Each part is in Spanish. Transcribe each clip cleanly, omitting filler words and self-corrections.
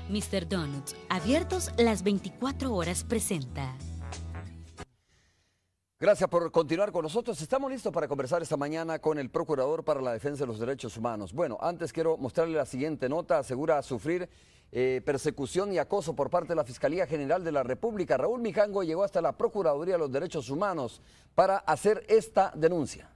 Mr. Donuts, abiertos las 24 horas, presenta. Gracias por continuar con nosotros. Estamos listos para conversar esta mañana con el Procurador para la Defensa de los Derechos Humanos. Bueno, antes quiero mostrarle la siguiente nota. Asegura sufrir persecución y acoso por parte de la Fiscalía General de la República. Raúl Mijango llegó hasta la Procuraduría de los Derechos Humanos para hacer esta denuncia.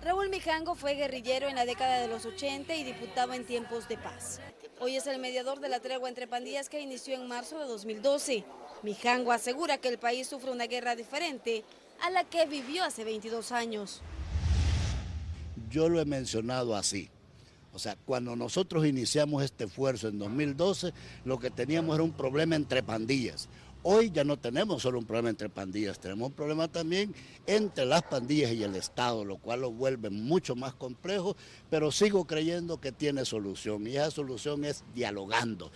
Raúl Mijango fue guerrillero en la década de los 80 y diputado en tiempos de paz. Hoy es el mediador de la tregua entre pandillas que inició en marzo de 2012. Mijango asegura que el país sufre una guerra diferente a la que vivió hace 22 años. Yo lo he mencionado así. O sea, cuando nosotros iniciamos este esfuerzo en 2012, lo que teníamos era un problema entre pandillas. Hoy ya no tenemos solo un problema entre pandillas, tenemos un problema también entre las pandillas y el Estado, lo cual lo vuelve mucho más complejo, pero sigo creyendo que tiene solución y esa solución es dialogando.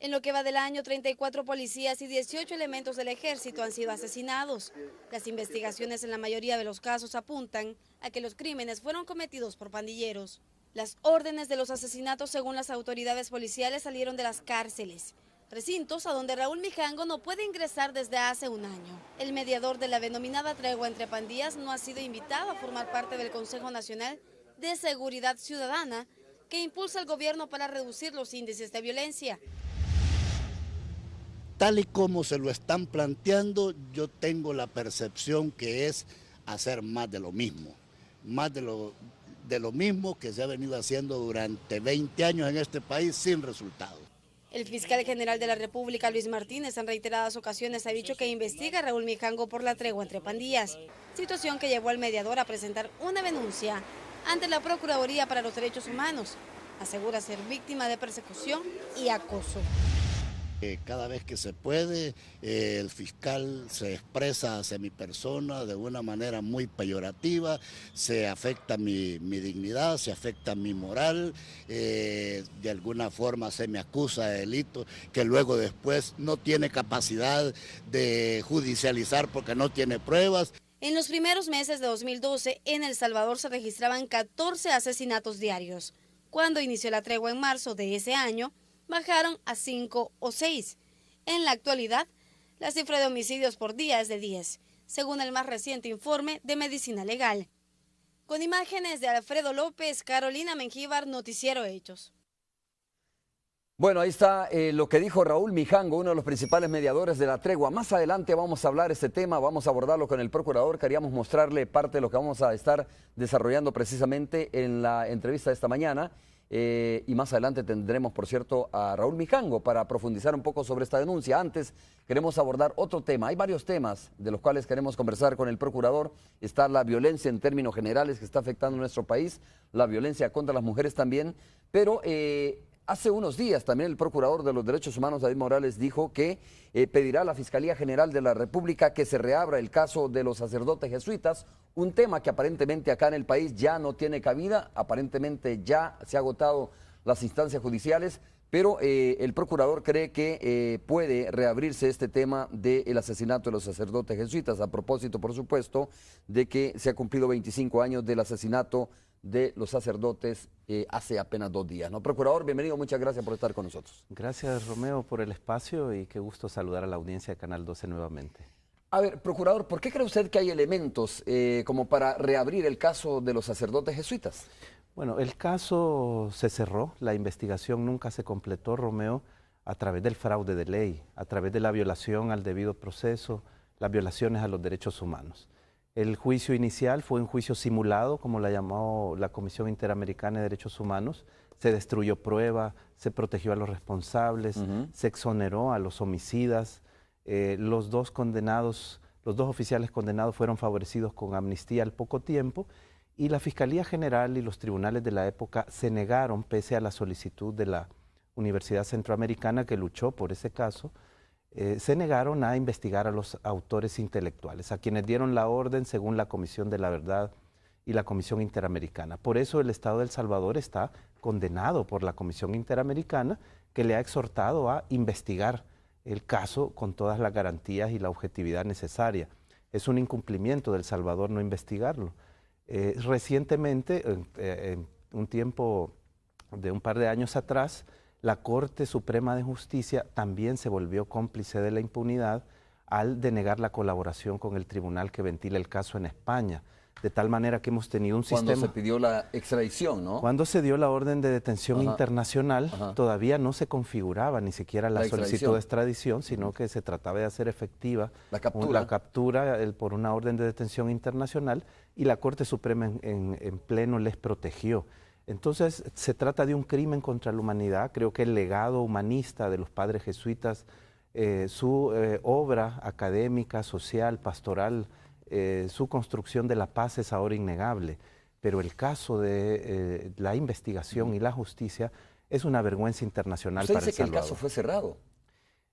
En lo que va del año, 34 policías y 18 elementos del ejército han sido asesinados. Las investigaciones en la mayoría de los casos apuntan a que los crímenes fueron cometidos por pandilleros. Las órdenes de los asesinatos, según las autoridades policiales, salieron de las cárceles, recintos a donde Raúl Mijango no puede ingresar desde hace un año. El mediador de la denominada tregua entre pandillas no ha sido invitado a formar parte del Consejo Nacional de Seguridad Ciudadana que impulsa el gobierno para reducir los índices de violencia. Tal y como se lo están planteando, yo tengo la percepción que es hacer más de lo mismo, más de lo mismo que se ha venido haciendo durante 20 años en este país sin resultados. El fiscal general de la República, Luis Martínez, en reiteradas ocasiones ha dicho que investiga a Raúl Mijango por la tregua entre pandillas, situación que llevó al mediador a presentar una denuncia ante la Procuraduría para los Derechos Humanos. Asegura ser víctima de persecución y acoso. Cada vez que se puede, el fiscal se expresa hacia mi persona de una manera muy peyorativa, se afecta mi dignidad, se afecta mi moral, de alguna forma se me acusa de delito que luego después no tiene capacidad de judicializar porque no tiene pruebas. En los primeros meses de 2012, en El Salvador se registraban 14 asesinatos diarios. Cuando inició la tregua en marzo de ese año, bajaron a 5 o 6. En la actualidad, la cifra de homicidios por día es de 10, según el más reciente informe de Medicina Legal. Con imágenes de Alfredo López, Carolina Mengíbar, Noticiero Hechos. Bueno, ahí está lo que dijo Raúl Mijango, uno de los principales mediadores de la tregua. Más adelante vamos a hablar este tema, vamos a abordarlo con el procurador. Queríamos mostrarle parte de lo que vamos a estar desarrollando precisamente en la entrevista de esta mañana. Y más adelante tendremos, por cierto, a Raúl Mijango para profundizar un poco sobre esta denuncia. Antes queremos abordar otro tema. Hay varios temas de los cuales queremos conversar con el procurador. Está la violencia en términos generales que está afectando a nuestro país, la violencia contra las mujeres también, pero hace unos días también el Procurador de los Derechos Humanos, David Morales, dijo que pedirá a la Fiscalía General de la República que se reabra el caso de los sacerdotes jesuitas, un tema que aparentemente acá en el país ya no tiene cabida, aparentemente ya se han agotado las instancias judiciales, pero el Procurador cree que puede reabrirse este tema del asesinato de los sacerdotes jesuitas, a propósito, por supuesto, de que se ha cumplido 25 años del asesinato de los sacerdotes hace apenas 2 días. ¿No? Procurador, bienvenido, muchas gracias por estar con nosotros. Gracias, Romeo, por el espacio y qué gusto saludar a la audiencia de Canal 12 nuevamente. A ver, procurador, ¿por qué cree usted que hay elementos como para reabrir el caso de los sacerdotes jesuitas? Bueno, el caso se cerró, la investigación nunca se completó, Romeo, a través del fraude de ley, a través de la violación al debido proceso, las violaciones a los derechos humanos. El juicio inicial fue un juicio simulado, como la llamó la Comisión Interamericana de Derechos Humanos. Se destruyó prueba, se protegió a los responsables, se exoneró a los homicidas. Los dos oficiales condenados fueron favorecidos con amnistía al poco tiempo y la Fiscalía General y los tribunales de la época se negaron, pese a la solicitud de la Universidad Centroamericana que luchó por ese caso, se negaron a investigar a los autores intelectuales, a quienes dieron la orden según la Comisión de la Verdad y la Comisión Interamericana. Por eso el Estado de El Salvador está condenado por la Comisión Interamericana, que le ha exhortado a investigar el caso con todas las garantías y la objetividad necesaria. Es un incumplimiento de El Salvador no investigarlo. Recientemente, un tiempo de un par de años atrás, la Corte Suprema de Justicia también se volvió cómplice de la impunidad al denegar la colaboración con el tribunal que ventila el caso en España. De tal manera que hemos tenido un sistema... Cuando se pidió la extradición, ¿no? Cuando se dio la orden de detención internacional, todavía no se configuraba ni siquiera la solicitud de extradición, sino que se trataba de hacer efectiva la captura por una orden de detención internacional, y la Corte Suprema en pleno les protegió. Entonces, se trata de un crimen contra la humanidad. Creo que el legado humanista de los padres jesuitas, su obra académica, social, pastoral, su construcción de la paz es ahora innegable, pero el caso de la investigación y la justicia es una vergüenza internacional para El Salvador. ¿Usted dice que el caso fue cerrado?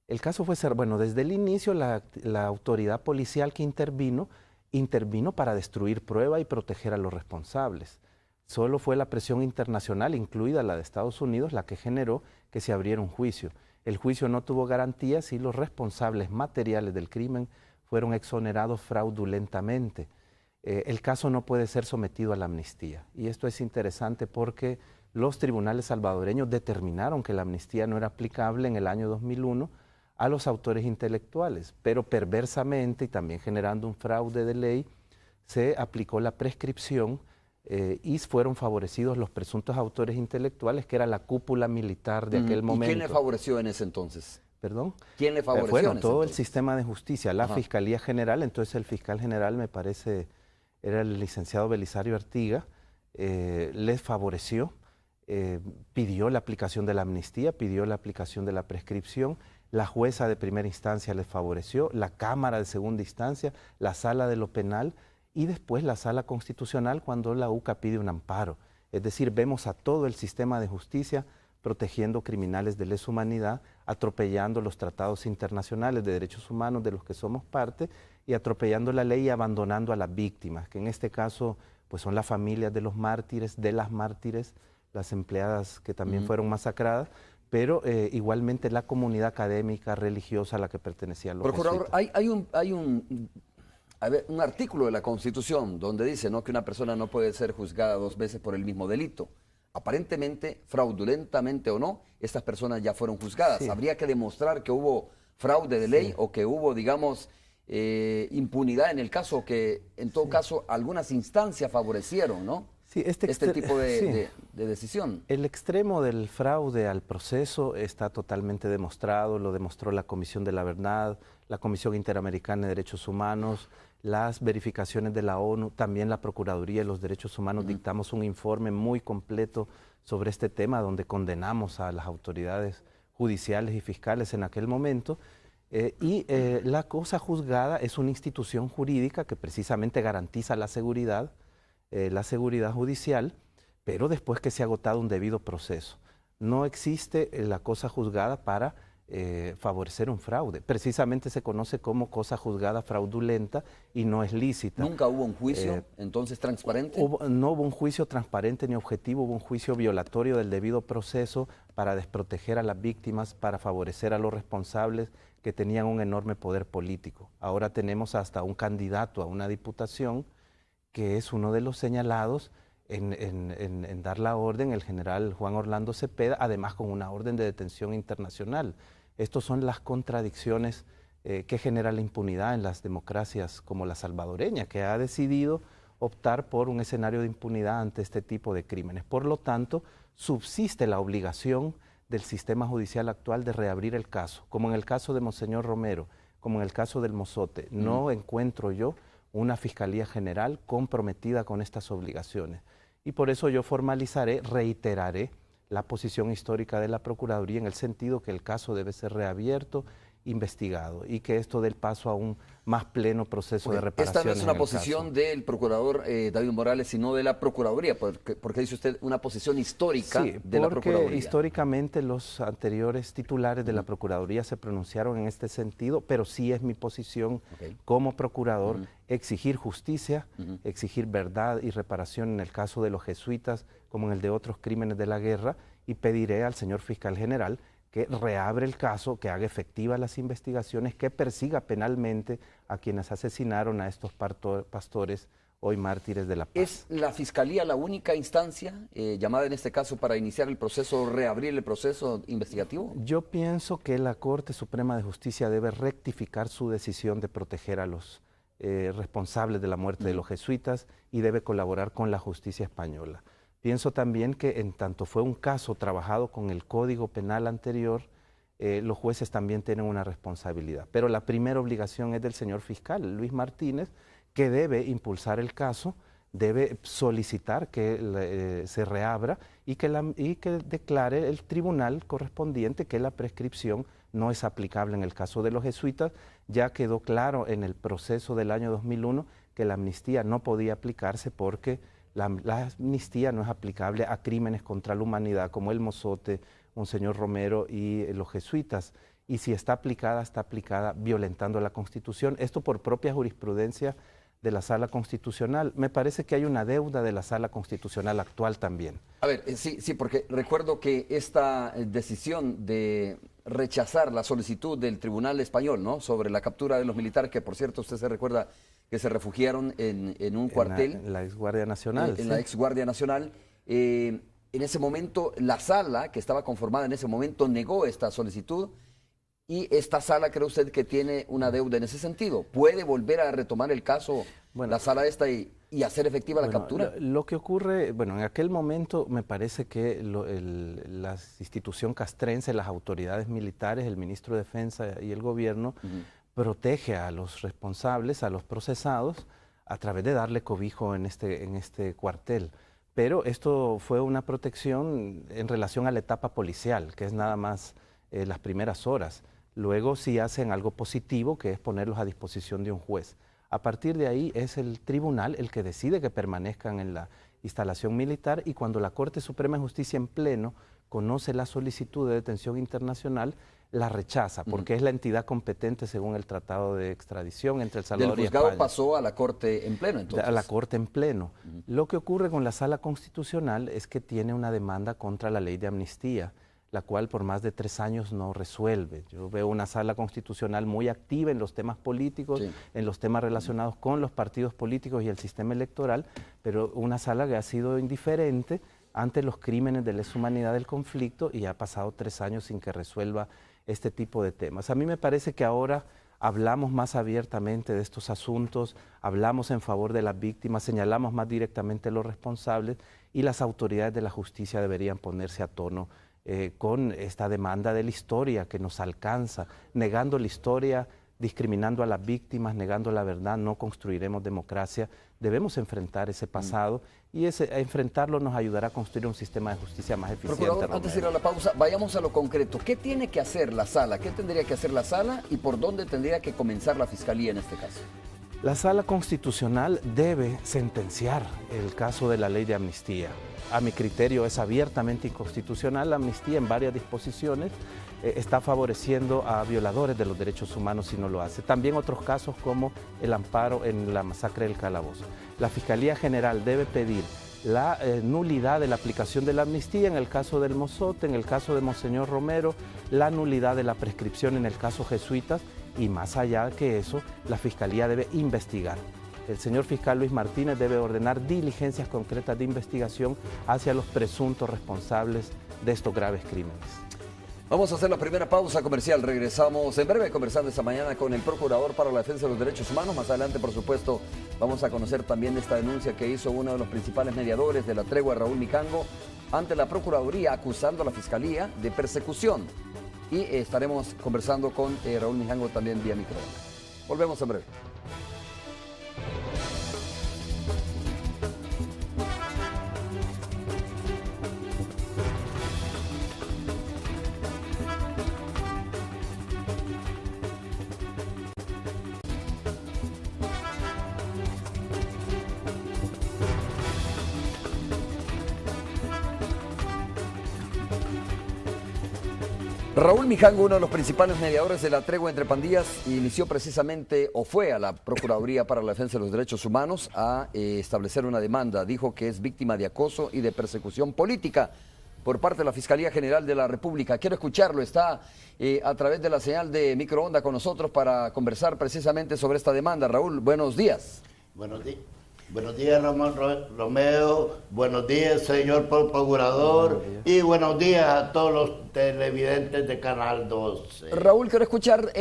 El caso fue cerrado. Bueno, desde el inicio la autoridad policial que intervino para destruir prueba y proteger a los responsables. Solo fue la presión internacional, incluida la de Estados Unidos, la que generó que se abriera un juicio. El juicio no tuvo garantías y los responsables materiales del crimen fueron exonerados fraudulentamente. El caso no puede ser sometido a la amnistía. Y esto es interesante porque los tribunales salvadoreños determinaron que la amnistía no era aplicable en el año 2001 a los autores intelectuales, pero perversamente y también generando un fraude de ley, se aplicó la prescripción y fueron favorecidos los presuntos autores intelectuales, que era la cúpula militar de aquel momento. ¿Y quién le favoreció en ese entonces? ¿Perdón? ¿Quién le favoreció? Bueno, todo el sistema de justicia, la Fiscalía General. Entonces el fiscal general, me parece, era el licenciado Belisario Artiga, les favoreció, pidió la aplicación de la amnistía, pidió la aplicación de la prescripción. La jueza de primera instancia les favoreció, la Cámara de segunda instancia, la Sala de lo Penal y después la Sala Constitucional cuando la UCA pide un amparo. Es decir, vemos a todo el sistema de justicia protegiendo criminales de lesa humanidad, atropellando los tratados internacionales de derechos humanos de los que somos parte y atropellando la ley y abandonando a las víctimas, que en este caso pues son las familias de los mártires, de las mártires, las empleadas que también fueron masacradas, pero igualmente la comunidad académica, religiosa a la que pertenecían los Procurador, jesuitas. hay un artículo de la Constitución donde dice, ¿no?, que una persona no puede ser juzgada 2 veces por el mismo delito. Aparentemente, fraudulentamente o no, estas personas ya fueron juzgadas. Sí. Habría que demostrar que hubo fraude de ley o que hubo, digamos, impunidad en el caso, que en todo caso algunas instancias favorecieron, ¿no? Sí, este tipo de decisión. El extremo del fraude al proceso está totalmente demostrado, lo demostró la Comisión de la Verdad, la Comisión Interamericana de Derechos Humanos, las verificaciones de la ONU, también la Procuraduría de los Derechos Humanos. Dictamos un informe muy completo sobre este tema donde condenamos a las autoridades judiciales y fiscales en aquel momento. La cosa juzgada es una institución jurídica que precisamente garantiza la seguridad judicial, pero después que se ha agotado un debido proceso. No existe la cosa juzgada para favorecer un fraude. Precisamente se conoce como cosa juzgada fraudulenta y no es lícita. ¿Nunca hubo un juicio entonces transparente? No hubo un juicio transparente ni objetivo, hubo un juicio violatorio del debido proceso para desproteger a las víctimas, para favorecer a los responsables que tenían un enorme poder político. Ahora tenemos hasta un candidato a una diputación que es uno de los señalados en dar la orden, el general Juan Orlando Cepeda, además con una orden de detención internacional. Estas son las contradicciones que genera la impunidad en las democracias como la salvadoreña, que ha decidido optar por un escenario de impunidad ante este tipo de crímenes. Por lo tanto, subsiste la obligación del sistema judicial actual de reabrir el caso, como en el caso de Monseñor Romero, como en el caso del Mozote. No encuentro yo una Fiscalía General comprometida con estas obligaciones. Y por eso yo formalizaré, reiteraré la posición histórica de la Procuraduría en el sentido que el caso debe ser reabierto, investigado y que esto dé el paso a un más pleno proceso de reparación. Esta no es una posición del procurador David Morales, sino de la Procuraduría, porque dice usted una posición histórica de la Procuraduría. Porque históricamente los anteriores titulares de la Procuraduría se pronunciaron en este sentido, pero sí es mi posición como procurador exigir justicia, exigir verdad y reparación en el caso de los jesuitas como en el de otros crímenes de la guerra, y pediré al señor fiscal general que reabre el caso, que haga efectivas las investigaciones, que persiga penalmente a quienes asesinaron a estos pastores hoy mártires de la paz. ¿Es la Fiscalía la única instancia llamada en este caso para iniciar el proceso, reabrir el proceso investigativo? Yo pienso que la Corte Suprema de Justicia debe rectificar su decisión de proteger a los responsables de la muerte de los jesuitas y debe colaborar con la justicia española. Pienso también que en tanto fue un caso trabajado con el Código Penal anterior, los jueces también tienen una responsabilidad. Pero la primera obligación es del señor fiscal, Luis Martínez, que debe impulsar el caso, debe solicitar que se reabra y que declare el tribunal correspondiente que la prescripción no es aplicable en el caso de los jesuitas. Ya quedó claro en el proceso del año 2001 que la amnistía no podía aplicarse porque la amnistía no es aplicable a crímenes contra la humanidad como el Mozote, Monseñor Romero y los jesuitas. Y si está aplicada violentando la Constitución. Esto por propia jurisprudencia de la Sala Constitucional. Me parece que hay una deuda de la Sala Constitucional actual también. A ver, sí, porque recuerdo que esta decisión de rechazar la solicitud del Tribunal Español, ¿no?, sobre la captura de los militares, que por cierto usted se recuerda que se refugiaron en un cuartel. En la ex Guardia Nacional. En la ex Guardia Nacional. En ese momento, la sala que estaba conformada en ese momento negó esta solicitud. Y esta sala, ¿cree usted que tiene una deuda en ese sentido? ¿Puede volver a retomar el caso, la sala esta, y hacer efectiva la captura? Lo que ocurre, en aquel momento me parece que la institución castrense, las autoridades militares, el ministro de Defensa y el gobierno, protege a los responsables, a los procesados, a través de darle cobijo en este cuartel. Pero esto fue una protección en relación a la etapa policial, que es nada más las primeras horas. Luego sí hacen algo positivo, que es ponerlos a disposición de un juez. A partir de ahí es el tribunal el que decide que permanezcan en la instalación militar, y cuando la Corte Suprema de Justicia en pleno conoce la solicitud de detención internacional, la rechaza, porque es la entidad competente según el Tratado de Extradición entre El Salvador y España. Del juzgado pasó a la Corte en pleno, entonces. A la Corte en pleno. Lo que ocurre con la Sala Constitucional es que tiene una demanda contra la ley de amnistía, la cual por más de 3 años no resuelve. Yo veo una Sala Constitucional muy activa en los temas políticos, en los temas relacionados con los partidos políticos y el sistema electoral, pero una sala que ha sido indiferente ante los crímenes de lesa humanidad del conflicto, y ha pasado 3 años sin que resuelva este tipo de temas. A mí me parece que ahora hablamos más abiertamente de estos asuntos, hablamos en favor de las víctimas, señalamos más directamente a los responsables, y las autoridades de la justicia deberían ponerse a tono con esta demanda de la historia que nos alcanza. Negando la historia, discriminando a las víctimas, negando la verdad, no construiremos democracia. Debemos enfrentar ese pasado, y enfrentarlo nos ayudará a construir un sistema de justicia más eficiente. Procurador, antes de ir a la pausa, vayamos a lo concreto. ¿Qué tiene que hacer la sala? ¿Qué tendría que hacer la sala y por dónde tendría que comenzar la fiscalía en este caso? La Sala Constitucional debe sentenciar el caso de la ley de amnistía. A mi criterio es abiertamente inconstitucional. La amnistía en varias disposiciones está favoreciendo a violadores de los derechos humanos si no lo hace. También otros casos como el amparo en la masacre del Calabozo. La Fiscalía General debe pedir la nulidad de la aplicación de la amnistía en el caso del Mozote, en el caso de Monseñor Romero, la nulidad de la prescripción en el caso jesuitas, y más allá que eso, la Fiscalía debe investigar. El señor fiscal Luis Martínez debe ordenar diligencias concretas de investigación hacia los presuntos responsables de estos graves crímenes. Vamos a hacer la primera pausa comercial. Regresamos en breve conversando esta mañana con el Procurador para la Defensa de los Derechos Humanos. Más adelante, por supuesto, vamos a conocer también esta denuncia que hizo uno de los principales mediadores de la tregua, Raúl Mijango, ante la Procuraduría, acusando a la Fiscalía de persecución. Y estaremos conversando con Raúl Mijango también vía micrófono. Volvemos en breve. Raúl Mijango, uno de los principales mediadores de la tregua entre pandillas, inició precisamente, o fue a la Procuraduría para la Defensa de los Derechos Humanos a establecer una demanda. Dijo que es víctima de acoso y de persecución política por parte de la Fiscalía General de la República. Quiero escucharlo, está a través de la señal de microonda con nosotros para conversar precisamente sobre esta demanda. Raúl, buenos días. Buenos días. Buenos días, Romeo. Buenos días, señor procurador. Y buenos días a todos los televidentes de Canal 12. Raúl, quiero escuchar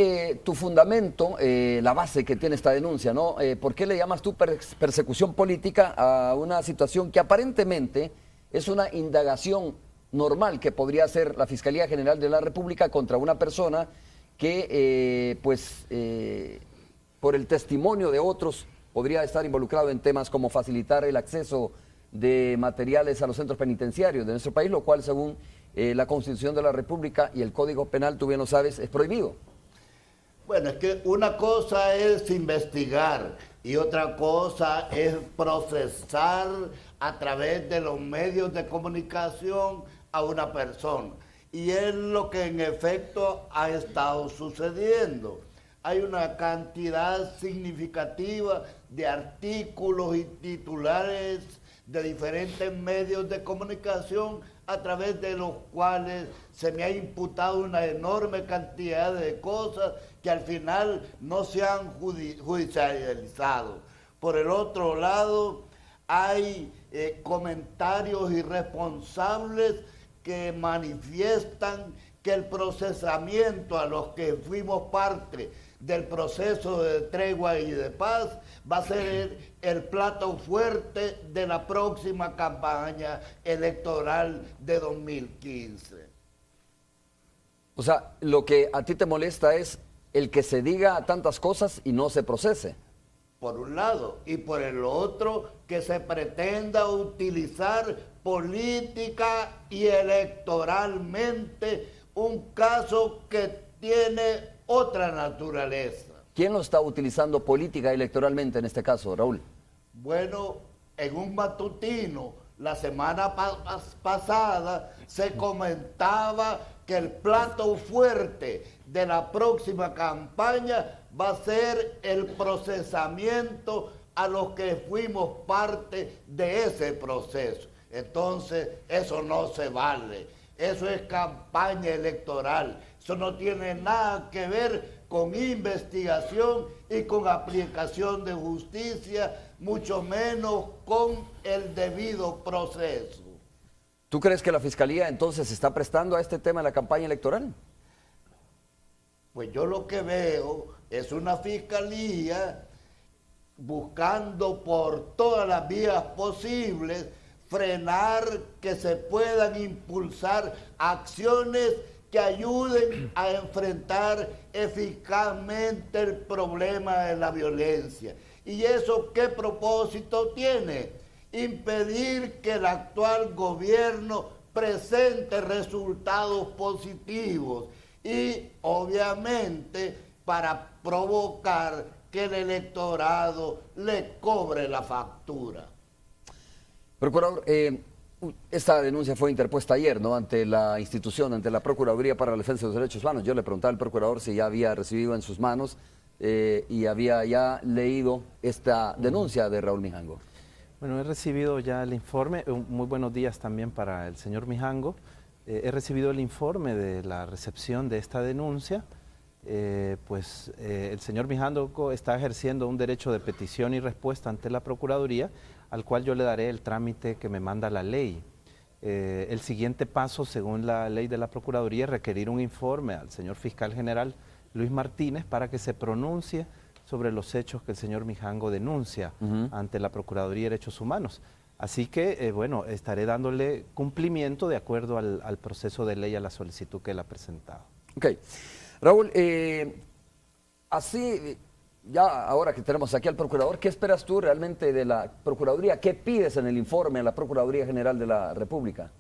tu fundamento, la base que tiene esta denuncia, ¿no? ¿Por qué le llamas tú persecución política a una situación que aparentemente es una indagación normal que podría hacer la Fiscalía General de la República contra una persona que, por el testimonio de otros, podría estar involucrado en temas como facilitar el acceso de materiales a los centros penitenciarios de nuestro país, lo cual según la Constitución de la República y el Código Penal, tú bien lo sabes, es prohibido? Bueno, es que una cosa es investigar y otra cosa es procesar a través de los medios de comunicación a una persona. Y es lo que en efecto ha estado sucediendo. Hay una cantidad significativa de artículos y titulares de diferentes medios de comunicación a través de los cuales se me ha imputado una enorme cantidad de cosas que al final no se han judicializado. Por el otro lado, hay comentarios irresponsables que manifiestan que el procesamiento a los que fuimos parte del proceso de tregua y de paz va a ser el plato fuerte de la próxima campaña electoral de 2015. O sea, lo que a ti te molesta es el que se diga tantas cosas y no se procese. Por un lado, y por el otro, que se pretenda utilizar política y electoralmente un caso que tiene otra naturaleza. ¿Quién lo está utilizando política y electoralmente en este caso, Raúl? Bueno, en un matutino la semana pasada se comentaba que el plato fuerte de la próxima campaña va a ser el procesamiento a los que fuimos parte de ese proceso. Entonces, eso no se vale. Eso es campaña electoral. Eso no tiene nada que ver con investigación y con aplicación de justicia, mucho menos con el debido proceso. ¿Tú crees que la Fiscalía entonces se está prestando a este tema en la campaña electoral? Pues yo lo que veo es una Fiscalía buscando por todas las vías posibles frenar que se puedan impulsar acciones que ayuden a enfrentar eficazmente el problema de la violencia. ¿Y eso qué propósito tiene? Impedir que el actual gobierno presente resultados positivos y obviamente para provocar que el electorado le cobre la factura. Procurador, esta denuncia fue interpuesta ayer, ¿no? Ante la institución, ante la Procuraduría para la Defensa de los Derechos Humanos. Yo le preguntaba al procurador si ya había recibido en sus manos y había ya leído esta denuncia de Raúl Mijango. Bueno, he recibido ya el informe. Muy buenos días también para el señor Mijango. He recibido el informe de la recepción de esta denuncia. El señor Mijango está ejerciendo un derecho de petición y respuesta ante la Procuraduría, al cual yo le daré el trámite que me manda la ley. El siguiente paso, según la ley de la Procuraduría, es requerir un informe al señor Fiscal General Luis Martínez para que se pronuncie sobre los hechos que el señor Mijango denuncia ante la Procuraduría de Derechos Humanos. Así que, estaré dándole cumplimiento de acuerdo al proceso de ley, a la solicitud que él ha presentado. Ok. Raúl, así, ya ahora que tenemos aquí al procurador, ¿qué esperas tú realmente de la Procuraduría? ¿Qué pides en el informe a la Procuraduría General de la República?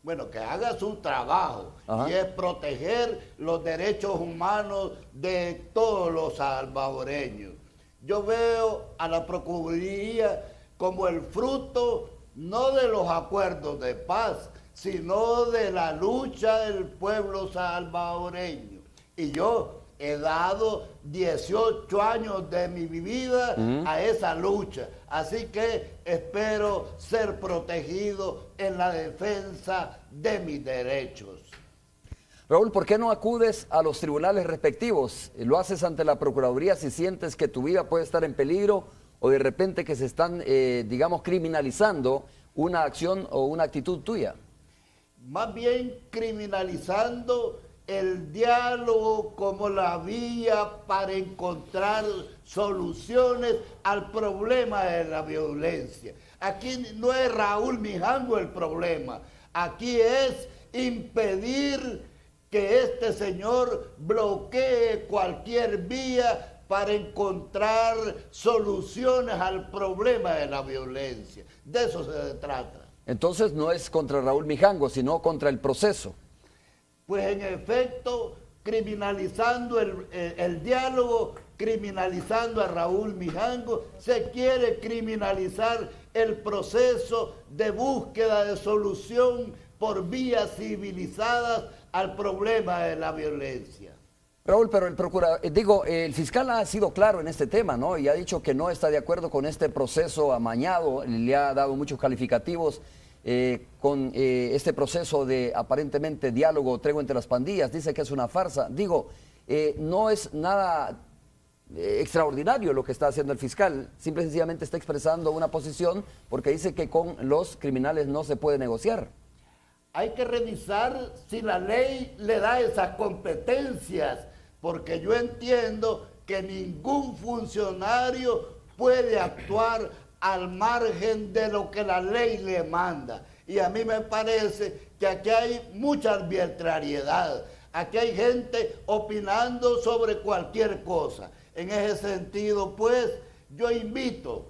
Bueno, que haga su trabajo. Ajá. Y es proteger los derechos humanos de todos los salvadoreños. Yo veo a la Procuraduría como el fruto no de los acuerdos de paz, sino de la lucha del pueblo salvadoreño. Y yo he dado 18 años de mi vida a esa lucha. Así que espero ser protegido en la defensa de mis derechos. Raúl, ¿por qué no acudes a los tribunales respectivos? ¿Lo haces ante la Procuraduría si sientes que tu vida puede estar en peligro o de repente que se están, digamos, criminalizando una acción o una actitud tuya? Más bien criminalizando el diálogo como la vía para encontrar soluciones al problema de la violencia. Aquí no es Raúl Mijango el problema, aquí es impedir que este señor bloquee cualquier vía para encontrar soluciones al problema de la violencia. De eso se trata. Entonces no es contra Raúl Mijango, sino contra el proceso. Pues en efecto, criminalizando el diálogo, criminalizando a Raúl Mijango, se quiere criminalizar el proceso de búsqueda de solución por vías civilizadas al problema de la violencia. Raúl, pero el fiscal ha sido claro en este tema, ¿no? Y ha dicho que no está de acuerdo con este proceso amañado, le ha dado muchos calificativos con este proceso de aparentemente diálogo o tregua entre las pandillas, dice que es una farsa. No es nada extraordinario lo que está haciendo el fiscal, simple y sencillamente está expresando una posición porque dice que con los criminales no se puede negociar. Hay que revisar si la ley le da esas competencias, porque yo entiendo que ningún funcionario puede actuar al margen de lo que la ley le manda. Y a mí me parece que aquí hay mucha arbitrariedad, aquí hay gente opinando sobre cualquier cosa. En ese sentido, pues, yo invito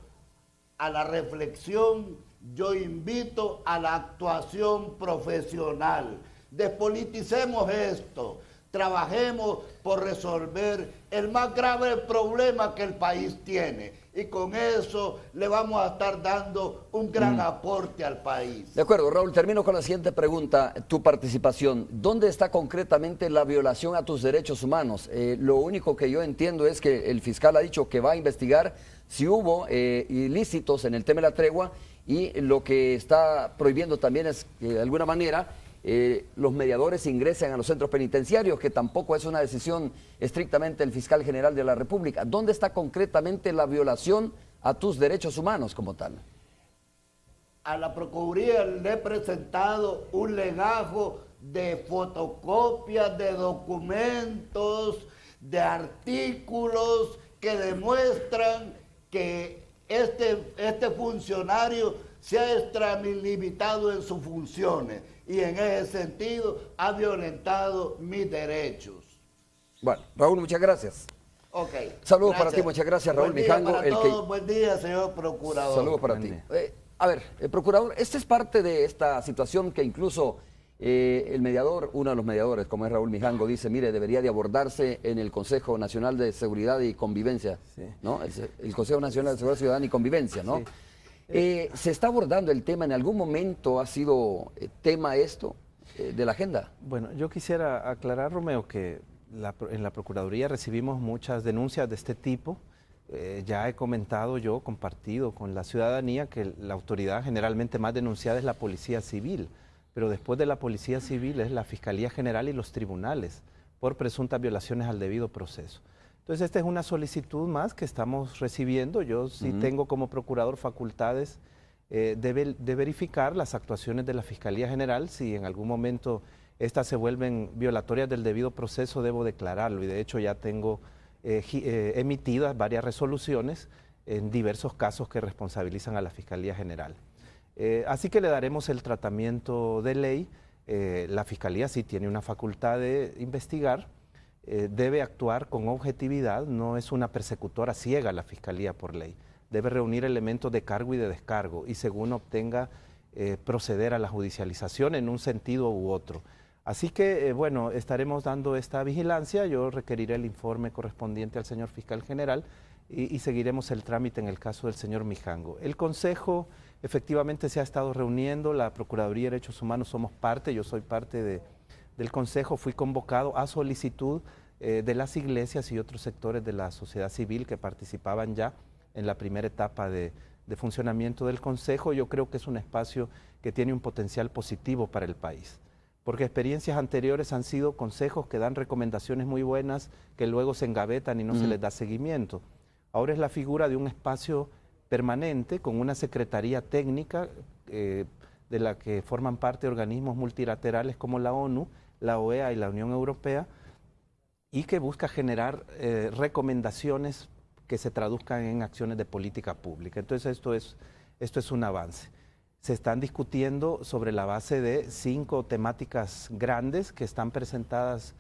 a la reflexión, yo invito a la actuación profesional. Despoliticemos esto, trabajemos por resolver el más grave problema que el país tiene. Y con eso le vamos a estar dando un gran aporte al país. De acuerdo, Raúl, termino con la siguiente pregunta, tu participación. ¿Dónde está concretamente la violación a tus derechos humanos? Lo único que yo entiendo es que el fiscal ha dicho que va a investigar si hubo ilícitos en el tema de la tregua, y lo que está prohibiendo también es que de alguna manera los mediadores ingresen a los centros penitenciarios, que tampoco es una decisión estrictamente del fiscal general de la República. ¿Dónde está concretamente la violación a tus derechos humanos como tal? A la Procuraduría le he presentado un legajo de fotocopias, de documentos, de artículos que demuestran que este funcionario se ha extralimitado en sus funciones y en ese sentido ha violentado mis derechos. Bueno, Raúl, muchas gracias. Ok. Saludos para ti, muchas gracias, Raúl Mijango. Buen día para todos, buen día, señor procurador. Saludos para ti. A ver, procurador, esta es parte de esta situación que incluso el mediador, uno de los mediadores, como es Raúl Mijango, dice, mire, debería de abordarse en el Consejo Nacional de Seguridad y Convivencia, sí, ¿no? El Consejo Nacional de Seguridad Ciudadana y Convivencia, ¿no? Sí. ¿Se está abordando el tema? ¿En algún momento ha sido tema esto de la agenda? Bueno, yo quisiera aclarar, Romeo, que en la Procuraduría recibimos muchas denuncias de este tipo. Ya he comentado yo, compartido con la ciudadanía, que la autoridad generalmente más denunciada es la Policía Civil, pero después de la Policía Civil es la Fiscalía General y los tribunales por presuntas violaciones al debido proceso. Entonces, esta es una solicitud más que estamos recibiendo. Yo sí tengo como procurador facultades de verificar las actuaciones de la Fiscalía General. Si en algún momento estas se vuelven violatorias del debido proceso, debo declararlo. Y de hecho ya tengo emitidas varias resoluciones en diversos casos que responsabilizan a la Fiscalía General. Así que le daremos el tratamiento de ley. La Fiscalía sí tiene una facultad de investigar. Debe actuar con objetividad, no es una persecutora ciega la Fiscalía por ley. Debe reunir elementos de cargo y de descargo y según obtenga proceder a la judicialización en un sentido u otro. Así que, bueno, estaremos dando esta vigilancia. Yo requeriré el informe correspondiente al señor fiscal general y seguiremos el trámite en el caso del señor Mijango. El Consejo efectivamente se ha estado reuniendo, la Procuraduría de Derechos Humanos somos parte, yo soy parte del Consejo, fui convocado a solicitud de las iglesias y otros sectores de la sociedad civil que participaban ya en la primera etapa de funcionamiento del Consejo. Yo creo que es un espacio que tiene un potencial positivo para el país, porque experiencias anteriores han sido consejos que dan recomendaciones muy buenas que luego se engavetan y no se les da seguimiento. Ahora es la figura de un espacio permanente con una secretaría técnica de la que forman parte organismos multilaterales como la ONU, la OEA y la Unión Europea, y que busca generar recomendaciones que se traduzcan en acciones de política pública. Entonces esto es un avance. Se están discutiendo sobre la base de 5 temáticas grandes que están representadas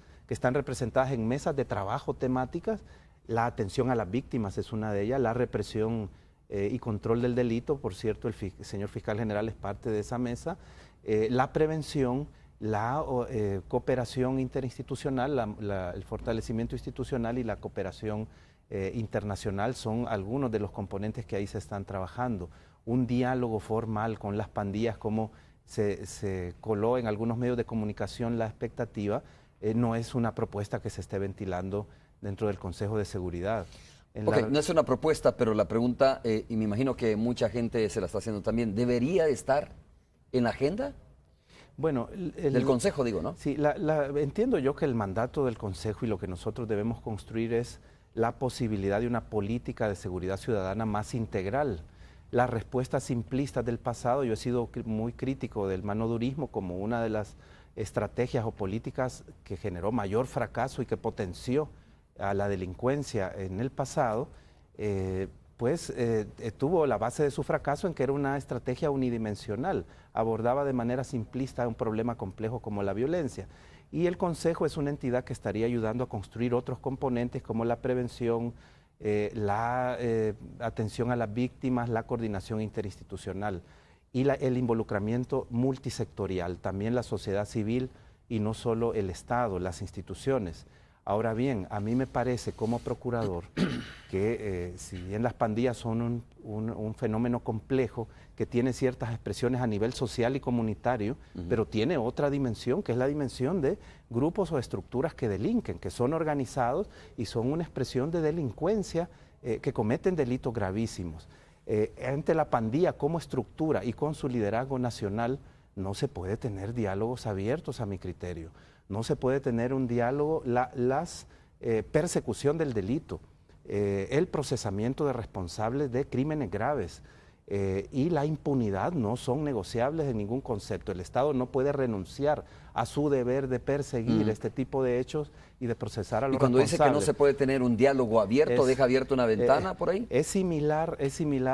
en mesas de trabajo temáticas. La atención a las víctimas es una de ellas, la represión y control del delito, por cierto, el señor fiscal general es parte de esa mesa, la prevención, la cooperación interinstitucional, el fortalecimiento institucional y la cooperación internacional son algunos de los componentes que ahí se están trabajando. Un diálogo formal con las pandillas, como se coló en algunos medios de comunicación la expectativa, no es una propuesta que se esté ventilando dentro del Consejo de Seguridad. No es una propuesta, pero la pregunta, y me imagino que mucha gente se la está haciendo también, ¿debería estar en la agenda? Bueno, del Consejo, digo, ¿no? Sí, entiendo yo que el mandato del Consejo y lo que nosotros debemos construir es la posibilidad de una política de seguridad ciudadana más integral. Las respuestas simplistas del pasado, yo he sido muy crítico del manodurismo como una de las estrategias o políticas que generó mayor fracaso y que potenció a la delincuencia en el pasado, tuvo la base de su fracaso en que era una estrategia unidimensional, abordaba de manera simplista un problema complejo como la violencia. Y el Consejo es una entidad que estaría ayudando a construir otros componentes como la prevención, la atención a las víctimas, la coordinación interinstitucional y el involucramiento multisectorial, también la sociedad civil y no solo el Estado, las instituciones. Ahora bien, a mí me parece como procurador que si bien las pandillas son un fenómeno complejo que tiene ciertas expresiones a nivel social y comunitario, pero tiene otra dimensión, que es la dimensión de grupos o estructuras que delinquen, que son organizados y son una expresión de delincuencia que cometen delitos gravísimos. Ante la pandilla como estructura y con su liderazgo nacional, no se puede tener diálogos abiertos a mi criterio. No se puede tener un diálogo, persecución del delito, el procesamiento de responsables de crímenes graves y la impunidad no son negociables en ningún concepto. El Estado no puede renunciar a su deber de perseguir este tipo de hechos y de procesar a los responsables. Y cuando dice que no se puede tener un diálogo abierto, ¿deja abierta una ventana por ahí? Es similar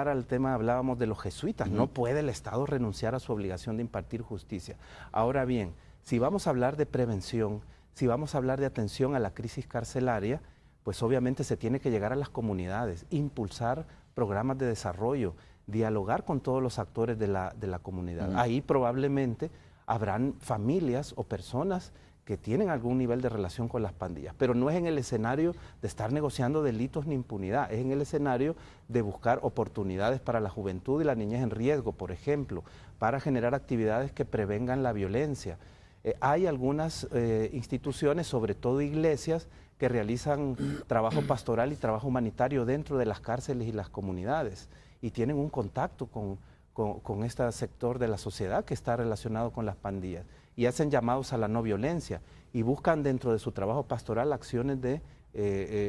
al tema, hablábamos de los jesuitas. No puede el Estado renunciar a su obligación de impartir justicia. Ahora bien, si vamos a hablar de prevención, si vamos a hablar de atención a la crisis carcelaria, pues obviamente se tiene que llegar a las comunidades, impulsar programas de desarrollo, dialogar con todos los actores de la comunidad. Ahí probablemente habrán familias o personas que tienen algún nivel de relación con las pandillas, pero no es en el escenario de estar negociando delitos ni impunidad, es en el escenario de buscar oportunidades para la juventud y la niñez en riesgo, por ejemplo, para generar actividades que prevengan la violencia. Hay algunas instituciones, sobre todo iglesias, que realizan trabajo pastoral y trabajo humanitario dentro de las cárceles y las comunidades y tienen un contacto con este sector de la sociedad que está relacionado con las pandillas y hacen llamados a la no violencia y buscan dentro de su trabajo pastoral acciones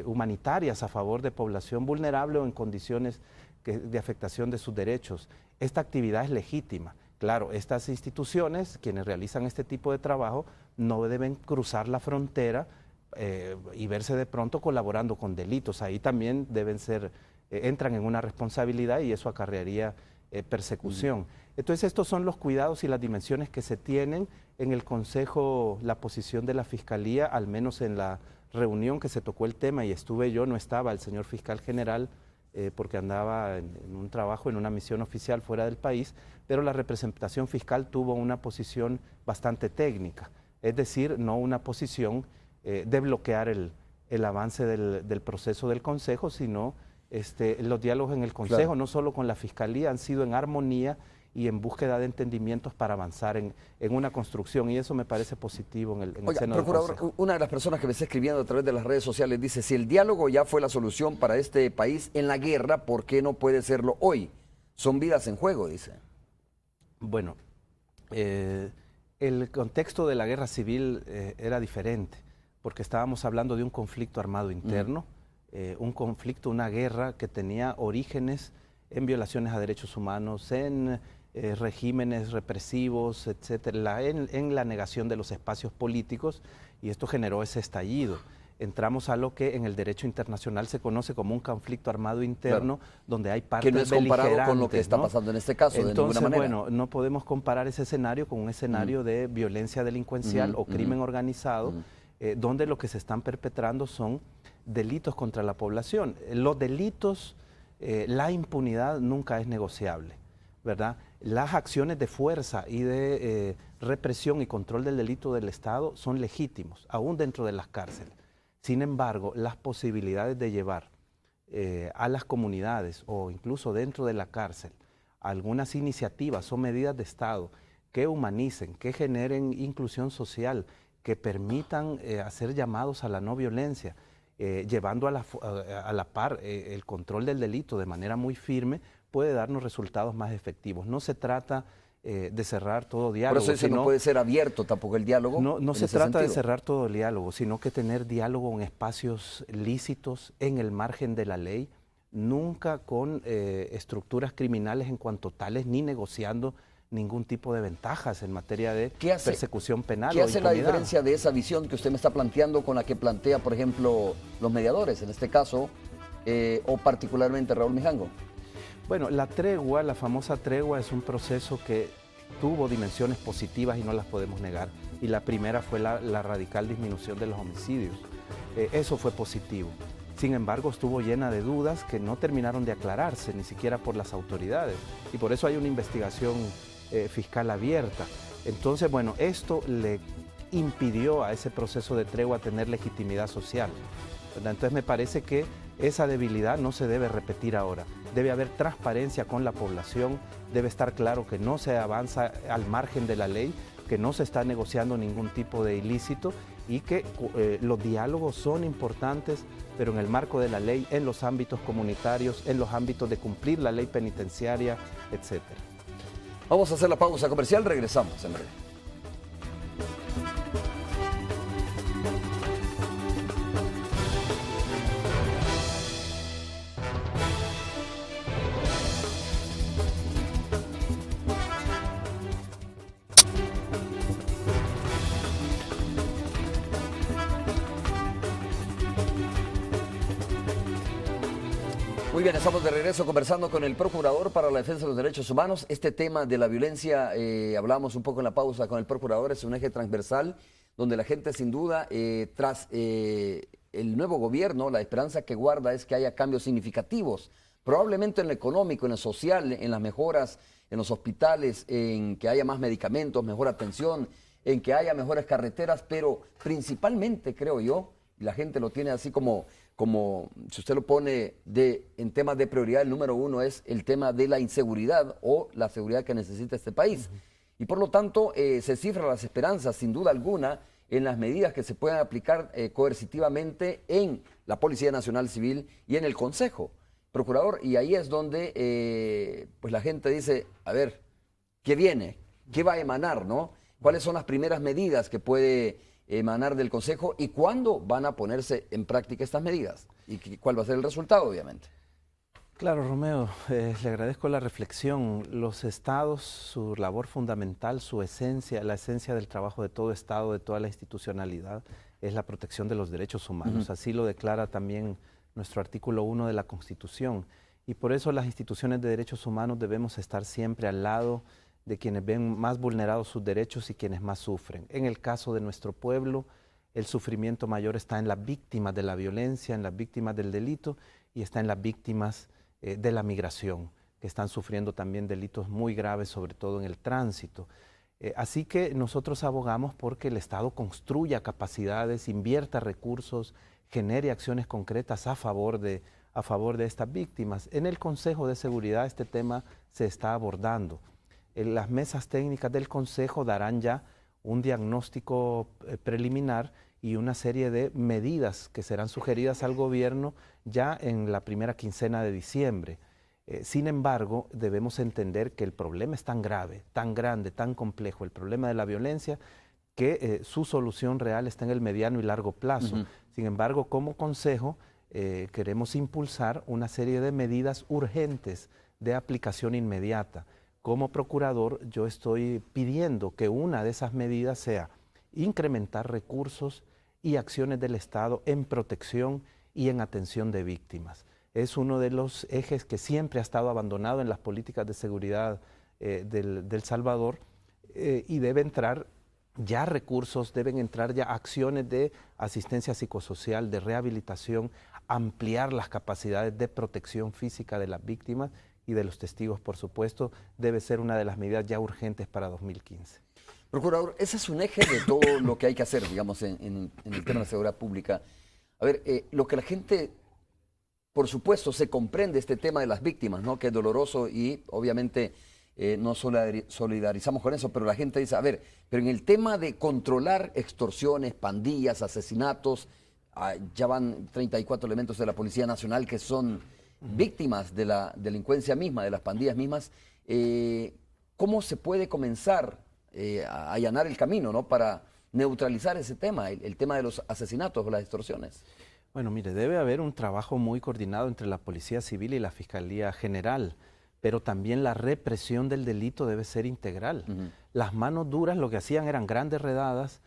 humanitarias a favor de población vulnerable o en condiciones de afectación de sus derechos. Esta actividad es legítima. Claro, estas instituciones, quienes realizan este tipo de trabajo, no deben cruzar la frontera y verse de pronto colaborando con delitos. Ahí también entran en una responsabilidad y eso acarrearía persecución. Entonces estos son los cuidados y las dimensiones que se tienen en el Consejo, la posición de la Fiscalía, al menos en la reunión que se tocó el tema y estuve yo, no estaba el señor fiscal general, porque andaba en un trabajo, en una misión oficial fuera del país, pero la representación fiscal tuvo una posición bastante técnica, es decir, no una posición de bloquear el avance del proceso del Consejo, sino los diálogos en el Consejo, claro, no solo con la Fiscalía, han sido en armonía y en búsqueda de entendimientos para avanzar en una construcción, y eso me parece positivo en el seno del Consejo. Una de las personas que me está escribiendo a través de las redes sociales dice, si el diálogo ya fue la solución para este país en la guerra, ¿por qué no puede serlo hoy? Son vidas en juego, dice. Bueno, el contexto de la guerra civil era diferente, porque estábamos hablando de un conflicto armado interno, un conflicto, una guerra que tenía orígenes en violaciones a derechos humanos, en regímenes represivos, etcétera, en la negación de los espacios políticos, y esto generó ese estallido. Entramos a lo que en el derecho internacional se conoce como un conflicto armado interno, claro, donde hay partes que no es comparado con lo que está pasando en este caso. Entonces, de ninguna manera. Bueno, no podemos comparar ese escenario con un escenario de violencia delincuencial o crimen organizado, donde lo que se están perpetrando son delitos contra la población. Los delitos, la impunidad nunca es negociable, ¿verdad? Las acciones de fuerza y de represión y control del delito del Estado son legítimos, aún dentro de las cárceles. Sin embargo, las posibilidades de llevar a las comunidades o incluso dentro de la cárcel algunas iniciativas o medidas de Estado que humanicen, que generen inclusión social, que permitan hacer llamados a la no violencia, llevando a la par el control del delito de manera muy firme, puede darnos resultados más efectivos. No se trata de cerrar todo diálogo. Por eso no puede ser abierto tampoco el diálogo. No se trata de cerrar todo el diálogo, sino que tener diálogo en espacios lícitos, en el margen de la ley, nunca con estructuras criminales en cuanto tales, ni negociando ningún tipo de ventajas en materia de persecución penal. ¿Qué hace la diferencia de esa visión que usted me está planteando con la que plantea, por ejemplo, los mediadores, en este caso, o particularmente Raúl Mijango? Bueno, la tregua, la famosa tregua, es un proceso que tuvo dimensiones positivas y no las podemos negar. Y la primera fue la radical disminución de los homicidios. Eso fue positivo. Sin embargo, estuvo llena de dudas que no terminaron de aclararse, ni siquiera por las autoridades. Y por eso hay una investigación fiscal abierta. Entonces, bueno, esto le impidió a ese proceso de tregua tener legitimidad social, ¿verdad? Entonces me parece que esa debilidad no se debe repetir ahora. Debe haber transparencia con la población, debe estar claro que no se avanza al margen de la ley, que no se está negociando ningún tipo de ilícito y que los diálogos son importantes, pero en el marco de la ley, en los ámbitos comunitarios, en los ámbitos de cumplir la ley penitenciaria, etc. Vamos a hacer la pausa comercial, regresamos en breve. Muy bien, estamos de regreso conversando con el Procurador para la Defensa de los Derechos Humanos. Este tema de la violencia, hablamos un poco en la pausa con el Procurador, es un eje transversal donde la gente sin duda, tras el nuevo gobierno, la esperanza que guarda es que haya cambios significativos, probablemente en lo económico, en lo social, en las mejoras en los hospitales, en que haya más medicamentos, mejor atención, en que haya mejores carreteras, pero principalmente, creo yo, y la gente lo tiene así como si usted lo pone en temas de prioridad, el número uno es el tema de la inseguridad o la seguridad que necesita este país. Y por lo tanto, se cifran las esperanzas, sin duda alguna, en las medidas que se puedan aplicar coercitivamente en la Policía Nacional Civil y en el Consejo. Procurador, y ahí es donde pues la gente dice, a ver, ¿qué viene? ¿Qué va a emanar, no? ¿Cuáles son las primeras medidas que puede emanar del Consejo y cuándo van a ponerse en práctica estas medidas? ¿Y cuál va a ser el resultado, obviamente? Claro, Romeo, le agradezco la reflexión. Los estados, su labor fundamental, su esencia, la esencia del trabajo de todo estado, de toda la institucionalidad, es la protección de los derechos humanos. Así lo declara también nuestro artículo 1 de la Constitución. Y por eso las instituciones de derechos humanos debemos estar siempre al lado de quienes ven más vulnerados sus derechos y quienes más sufren. En el caso de nuestro pueblo, el sufrimiento mayor está en las víctimas de la violencia, en las víctimas del delito y está en las víctimas de la migración, que están sufriendo también delitos muy graves, sobre todo en el tránsito. Así que nosotros abogamos porque el Estado construya capacidades, invierta recursos, genere acciones concretas a favor de estas víctimas. En el Consejo de Seguridad este tema se está abordando. Las mesas técnicas del Consejo darán ya un diagnóstico preliminar y una serie de medidas que serán sugeridas al gobierno ya en la primera quincena de diciembre. Sin embargo, debemos entender que el problema es tan grave, tan grande, tan complejo, el problema de la violencia, que su solución real está en el mediano y largo plazo. Sin embargo, como Consejo, queremos impulsar una serie de medidas urgentes de aplicación inmediata. Como procurador, yo estoy pidiendo que una de esas medidas sea incrementar recursos y acciones del Estado en protección y en atención de víctimas. Es uno de los ejes que siempre ha estado abandonado en las políticas de seguridad del Salvador, y debe entrar ya recursos, deben entrar ya acciones de asistencia psicosocial, de rehabilitación, ampliar las capacidades de protección física de las víctimas y de los testigos, por supuesto, debe ser una de las medidas ya urgentes para 2015. Procurador, ese es un eje de todo lo que hay que hacer, digamos, en el tema de la seguridad pública. A ver, lo que la gente, por supuesto, se comprende este tema de las víctimas, ¿no? Que es doloroso y obviamente nos solidarizamos con eso, pero la gente dice, a ver, pero en el tema de controlar extorsiones, pandillas, asesinatos, ya van 34 elementos de la Policía Nacional que son víctimas de la delincuencia misma, de las pandillas mismas. ¿Cómo se puede comenzar a allanar el camino, ¿no? Para neutralizar ese tema, el tema de los asesinatos o las extorsiones? Bueno, mire, debe haber un trabajo muy coordinado entre la Policía Civil y la Fiscalía General, pero también la represión del delito debe ser integral. Las manos duras lo que hacían eran grandes redadas,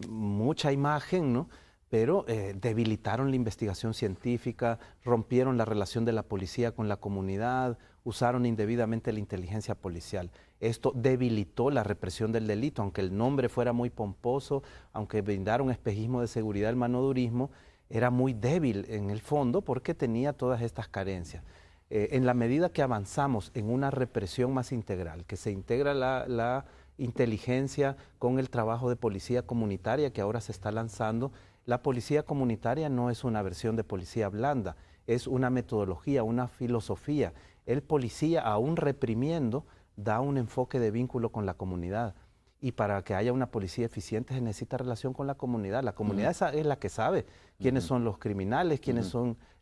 mucha imagen, ¿no? Pero debilitaron la investigación científica, rompieron la relación de la policía con la comunidad, usaron indebidamente la inteligencia policial. Esto debilitó la represión del delito, aunque el nombre fuera muy pomposo, aunque brindara un espejismo de seguridad, el manodurismo era muy débil en el fondo porque tenía todas estas carencias. En la medida que avanzamos en una represión más integral, que se integra la inteligencia con el trabajo de policía comunitaria que ahora se está lanzando, la policía comunitaria no es una versión de policía blanda, es una metodología, una filosofía. El policía, aún reprimiendo, da un enfoque de vínculo con la comunidad. Y para que haya una policía eficiente se necesita relación con la comunidad. La comunidad es la que sabe quiénes son los criminales,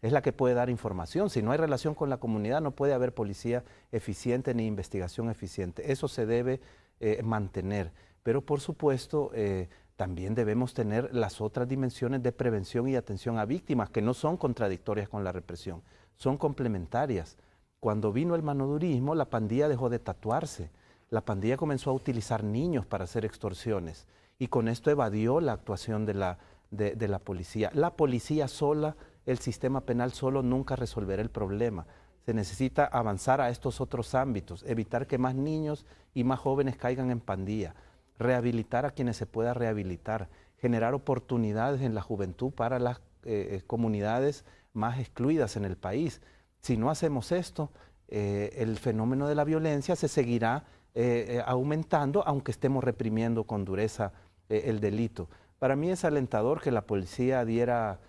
es la que puede dar información. Si no hay relación con la comunidad no puede haber policía eficiente ni investigación eficiente. Eso se debe mantener. Pero por supuesto también debemos tener las otras dimensiones de prevención y atención a víctimas que no son contradictorias con la represión, son complementarias. Cuando vino el manodurismo, la pandilla dejó de tatuarse. La pandilla comenzó a utilizar niños para hacer extorsiones y con esto evadió la actuación de la policía. La policía sola, el sistema penal solo nunca resolverá el problema. Se necesita avanzar a estos otros ámbitos, evitar que más niños y más jóvenes caigan en pandilla, rehabilitar a quienes se pueda rehabilitar, generar oportunidades en la juventud para las comunidades más excluidas en el país. Si no hacemos esto, el fenómeno de la violencia se seguirá aumentando, aunque estemos reprimiendo con dureza el delito. Para mí es alentador que la policía diera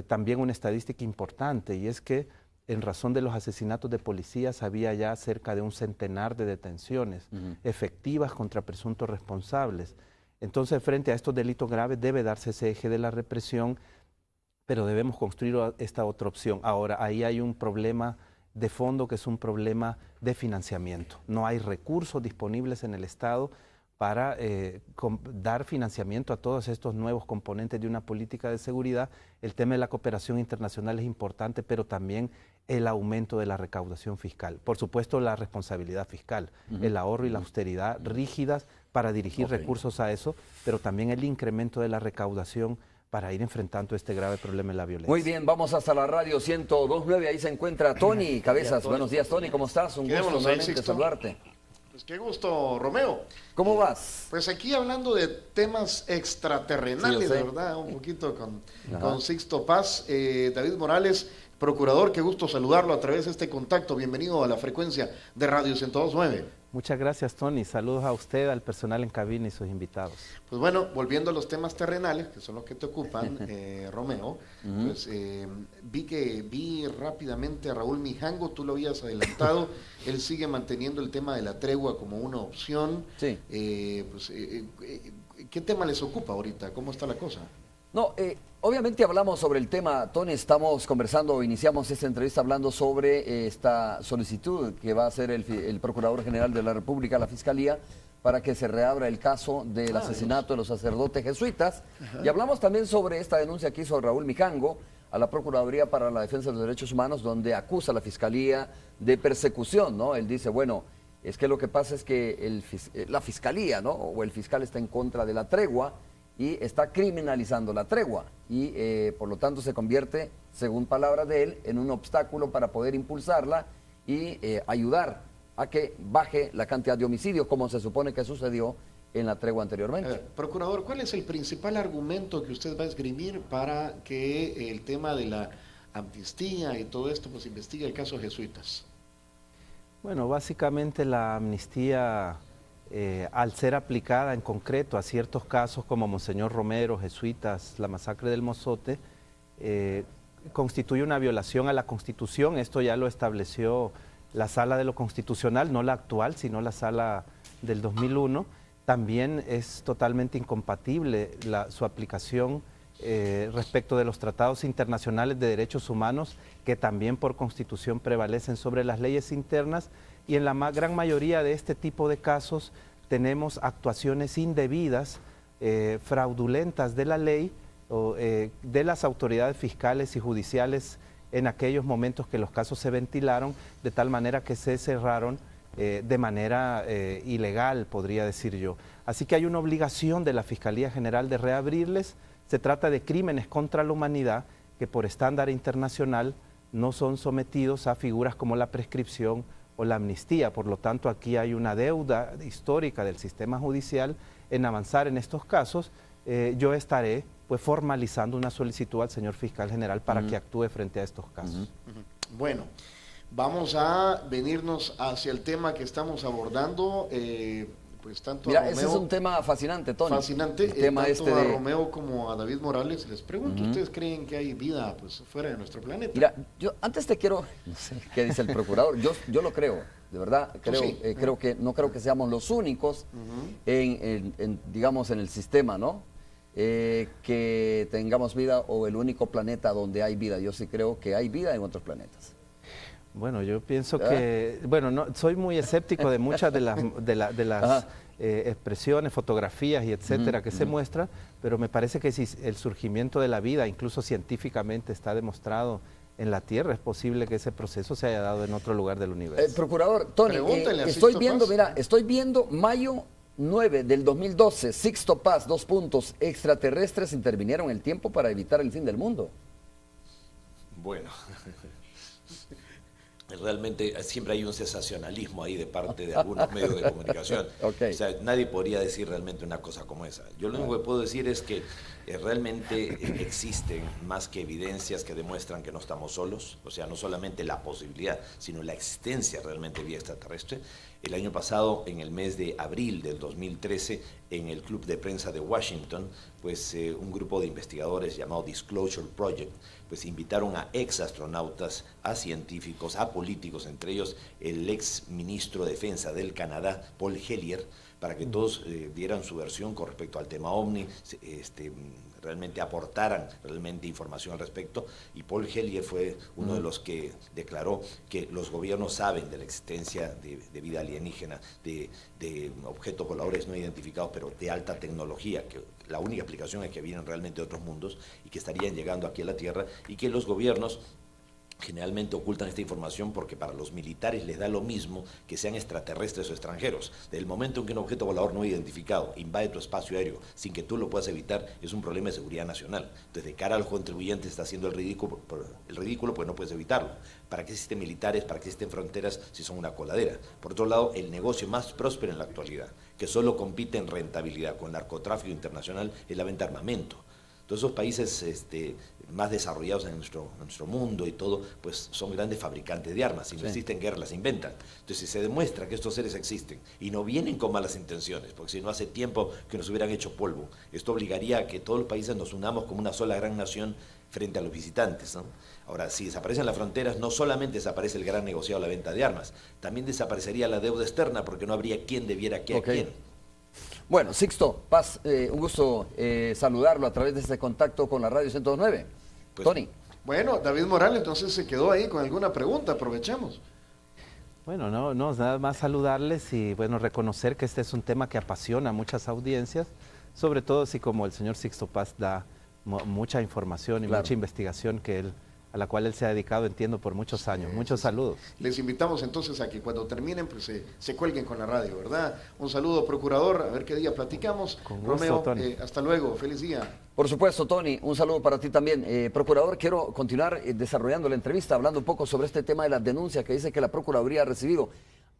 también una estadística importante, y es que en razón de los asesinatos de policías había ya cerca de un centenar de detenciones efectivas contra presuntos responsables. Entonces, frente a estos delitos graves debe darse ese eje de la represión, pero debemos construir esta otra opción. Ahora, ahí hay un problema de fondo que es un problema de financiamiento. No hay recursos disponibles en el Estado para dar financiamiento a todos estos nuevos componentes de una política de seguridad. El tema de la cooperación internacional es importante, pero también el aumento de la recaudación fiscal. Por supuesto, la responsabilidad fiscal, el ahorro y la austeridad rígidas para dirigir recursos a eso, pero también el incremento de la recaudación para ir enfrentando este grave problema de la violencia. Muy bien, vamos hasta la radio 102.9, ahí se encuentra Tony Cabezas. Buenos días, Tony, ¿cómo estás? Un gusto nuevamente saludarte. Pues qué gusto, Romeo. ¿Cómo vas? Pues aquí hablando de temas extraterrenales, sí, ¿verdad? Un poquito con Sixto Paz. David Morales, procurador, qué gusto saludarlo a través de este contacto. Bienvenido a la frecuencia de Radio 102.9. Muchas gracias, Tony. Saludos a usted, al personal en cabina y sus invitados. Pues bueno, volviendo a los temas terrenales, que son los que te ocupan, Romeo, pues vi rápidamente a Raúl Mijango, tú lo habías adelantado, él sigue manteniendo el tema de la tregua como una opción. Sí. ¿Qué tema les ocupa ahorita? ¿Cómo está la cosa? No, obviamente hablamos sobre el tema, Tony, estamos conversando, iniciamos esta entrevista hablando sobre esta solicitud que va a hacer el Procurador General de la República a la Fiscalía para que se reabra el caso del asesinato de los sacerdotes jesuitas. Y hablamos también sobre esta denuncia que hizo Raúl Mijango a la Procuraduría para la Defensa de los Derechos Humanos, donde acusa a la Fiscalía de persecución, ¿no? Él dice, bueno, es que lo que pasa es que la Fiscalía, ¿no? O el fiscal está en contra de la tregua y está criminalizando la tregua y por lo tanto se convierte, según palabras de él, en un obstáculo para poder impulsarla y ayudar a que baje la cantidad de homicidios, como se supone que sucedió en la tregua anteriormente. Procurador, ¿cuál es el principal argumento que usted va a esgrimir para que el tema de la amnistía y todo esto pues investigue el caso jesuitas? Bueno, básicamente la amnistía, al ser aplicada en concreto a ciertos casos como Monseñor Romero, jesuitas, la masacre del Mozote, constituye una violación a la Constitución. Esto ya lo estableció la Sala de lo Constitucional, no la actual, sino la Sala del 2001. También es totalmente incompatible su aplicación respecto de los tratados internacionales de derechos humanos, que también por Constitución prevalecen sobre las leyes internas, y en la gran mayoría de este tipo de casos tenemos actuaciones indebidas, fraudulentas de la ley o de las autoridades fiscales y judiciales en aquellos momentos que los casos se ventilaron, de tal manera que se cerraron de manera ilegal, podría decir yo. Así que hay una obligación de la Fiscalía General de reabrirles. Se trata de crímenes contra la humanidad que por estándar internacional no son sometidos a figuras como la prescripción o la amnistía. Por lo tanto, aquí hay una deuda histórica del sistema judicial en avanzar en estos casos. Yo estaré pues formalizando una solicitud al señor fiscal general para que actúe frente a estos casos. Bueno, vamos a venirnos hacia el tema que estamos abordando. Pues tanto Mira, a Romeo, ese es un tema fascinante, Tony. fascinante, el tema tanto a a Romeo como a David Morales. Les pregunto, ¿ustedes creen que hay vida pues fuera de nuestro planeta? Mira, yo antes te quiero, no sé qué dice el procurador, yo lo creo, de verdad, creo, sí. no creo que seamos los únicos digamos, en el sistema, ¿no? Que tengamos vida o el único planeta donde hay vida. Yo sí creo que hay vida en otros planetas. Bueno, yo pienso que, bueno, no, soy muy escéptico de muchas de las expresiones, fotografías y etcétera que se muestran, pero me parece que si el surgimiento de la vida, incluso científicamente, está demostrado en la Tierra, es posible que ese proceso se haya dado en otro lugar del universo. Procurador, Tony, estoy viendo mayo 9 del 2012, Sixto Paz, 2 puntos, extraterrestres intervinieron el tiempo para evitar el fin del mundo. Bueno, realmente siempre hay un sensacionalismo ahí de parte de algunos medios de comunicación. Okay. O sea, nadie podría decir realmente una cosa como esa. Yo lo único que puedo decir es que realmente existen más que evidencias que demuestran que no estamos solos. O sea, no solamente la posibilidad, sino la existencia realmente de vida extraterrestre. El año pasado, en el mes de abril del 2013, en el Club de Prensa de Washington, pues un grupo de investigadores llamado Disclosure Project, pues invitaron a ex astronautas, a científicos, a políticos, entre ellos el ex ministro de Defensa del Canadá, Paul Hellyer, para que todos dieran su versión con respecto al tema OVNI, realmente aportaran realmente información al respecto, y Paul Hellyer fue uno de los que declaró que los gobiernos saben de la existencia de vida alienígena, de objetos voladores no identificados, pero de alta tecnología, que la única explicación es que vienen realmente de otros mundos y que estarían llegando aquí a la Tierra, y que los gobiernos generalmente ocultan esta información porque para los militares les da lo mismo que sean extraterrestres o extranjeros. Desde el momento en que un objeto volador no identificado invade tu espacio aéreo sin que tú lo puedas evitar, es un problema de seguridad nacional. Entonces, de cara a los contribuyentes está haciendo el ridículo pues no puedes evitarlo. ¿Para qué existen militares? ¿Para qué existen fronteras si son una coladera? Por otro lado, el negocio más próspero en la actualidad, que solo compite en rentabilidad con el narcotráfico internacional, es la venta de armamento. Todos esos países más desarrollados en nuestro mundo y todo, pues son grandes fabricantes de armas. Si no existen guerras, las inventan. Entonces, si se demuestra que estos seres existen y no vienen con malas intenciones, porque si no hace tiempo que nos hubieran hecho polvo, esto obligaría a que todos los países nos unamos como una sola gran nación frente a los visitantes, ¿no? Ahora, si desaparecen las fronteras, no solamente desaparece el gran negociado de la venta de armas, también desaparecería la deuda externa, porque no habría quien debiera qué a quién. Bueno, Sixto Paz, un gusto saludarlo a través de este contacto con la Radio 109. Pues, Tony. Bueno, David Morales, entonces se quedó ahí con alguna pregunta, aprovechemos. Bueno, no, nada más saludarles y bueno, reconocer que este es un tema que apasiona a muchas audiencias, sobre todo si como el señor Sixto Paz da mucha información y mucha investigación a la cual él se ha dedicado, entiendo, por muchos años. Muchos saludos. Les invitamos entonces a que cuando terminen pues se cuelguen con la radio, ¿verdad? Un saludo, procurador, a ver qué día platicamos. Con gusto, Romeo, Tony. hasta luego, feliz día. Por supuesto, Tony, un saludo para ti también. Procurador, quiero continuar desarrollando la entrevista, hablando un poco sobre este tema de las denuncias que dice que la Procuraduría ha recibido.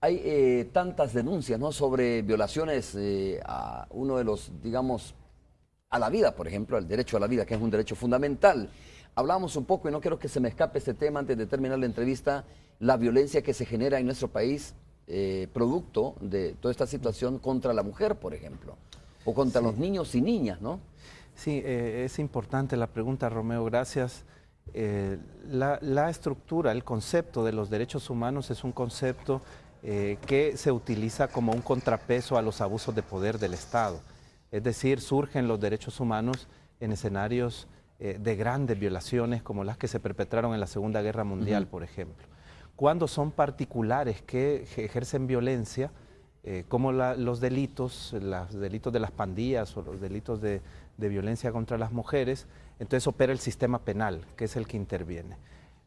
Hay tantas denuncias, ¿no?, sobre violaciones a uno de los, digamos, a la vida, por ejemplo, al derecho a la vida, que es un derecho fundamental. Hablamos un poco, y no quiero que se me escape este tema antes de terminar la entrevista, la violencia que se genera en nuestro país, producto de toda esta situación contra la mujer, por ejemplo, o contra los niños y niñas, ¿no? Sí, es importante la pregunta, Romeo, gracias. La estructura, el concepto de los derechos humanos es un concepto que se utiliza como un contrapeso a los abusos de poder del Estado. Es decir, surgen los derechos humanos en escenarios de grandes violaciones como las que se perpetraron en la Segunda Guerra Mundial, por ejemplo. Cuando son particulares que ejercen violencia, como los delitos de las pandillas o los delitos de violencia contra las mujeres, entonces opera el sistema penal, que es el que interviene.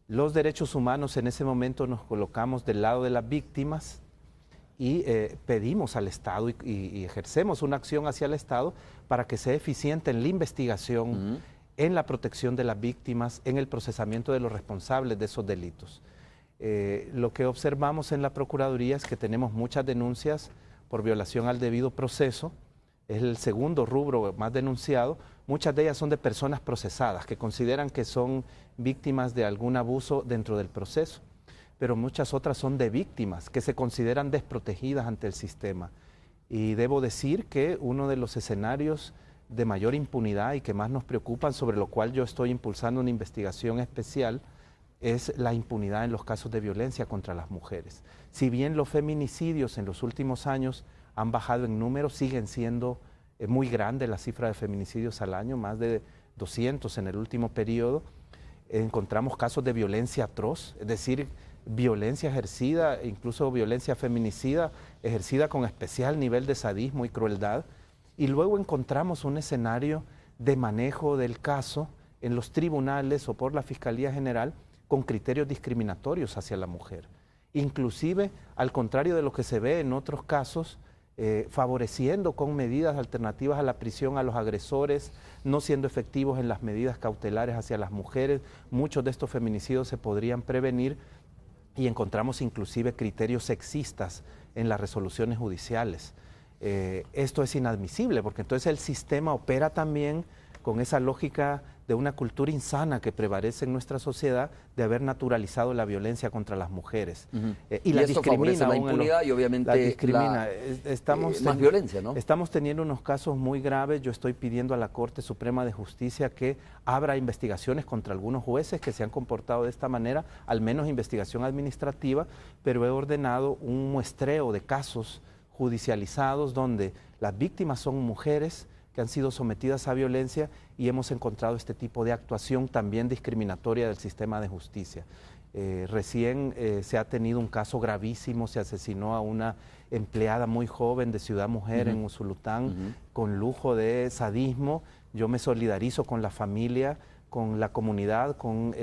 Los derechos humanos en ese momento nos colocamos del lado de las víctimas y pedimos al Estado y ejercemos una acción hacia el Estado para que sea eficiente en la investigación, en la protección de las víctimas, en el procesamiento de los responsables de esos delitos. Lo que observamos en la Procuraduría es que tenemos muchas denuncias por violación al debido proceso, es el segundo rubro más denunciado. Muchas de ellas son de personas procesadas que consideran que son víctimas de algún abuso dentro del proceso, pero muchas otras son de víctimas que se consideran desprotegidas ante el sistema. Y debo decir que uno de los escenarios de mayor impunidad y que más nos preocupan, sobre lo cual yo estoy impulsando una investigación especial, es la impunidad en los casos de violencia contra las mujeres. Si bien los feminicidios en los últimos años han bajado en número, siguen siendo muy grande la cifra de feminicidios al año, más de 200 en el último periodo. Encontramos casos de violencia atroz, es decir, violencia ejercida, incluso violencia feminicida, ejercida con especial nivel de sadismo y crueldad. Y luego encontramos un escenario de manejo del caso en los tribunales o por la Fiscalía General con criterios discriminatorios hacia la mujer. Inclusive, al contrario de lo que se ve en otros casos, favoreciendo con medidas alternativas a la prisión a los agresores, no siendo efectivos en las medidas cautelares hacia las mujeres. Muchos de estos feminicidios se podrían prevenir y encontramos inclusive criterios sexistas en las resoluciones judiciales. Esto es inadmisible porque entonces el sistema opera también con esa lógica de una cultura insana que prevalece en nuestra sociedad de haber naturalizado la violencia contra las mujeres. Y la esto favorece la impunidad y obviamente la discrimina. Más violencia, ¿no? Estamos teniendo unos casos muy graves. Yo estoy pidiendo a la Corte Suprema de Justicia que abra investigaciones contra algunos jueces que se han comportado de esta manera, al menos investigación administrativa, pero he ordenado un muestreo de casos judicializados donde las víctimas son mujeres que han sido sometidas a violencia y hemos encontrado este tipo de actuación también discriminatoria del sistema de justicia. Recién se ha tenido un caso gravísimo, se asesinó a una empleada muy joven de Ciudad Mujer en Usulután con lujo de sadismo. Yo me solidarizo con la familia, con la comunidad, con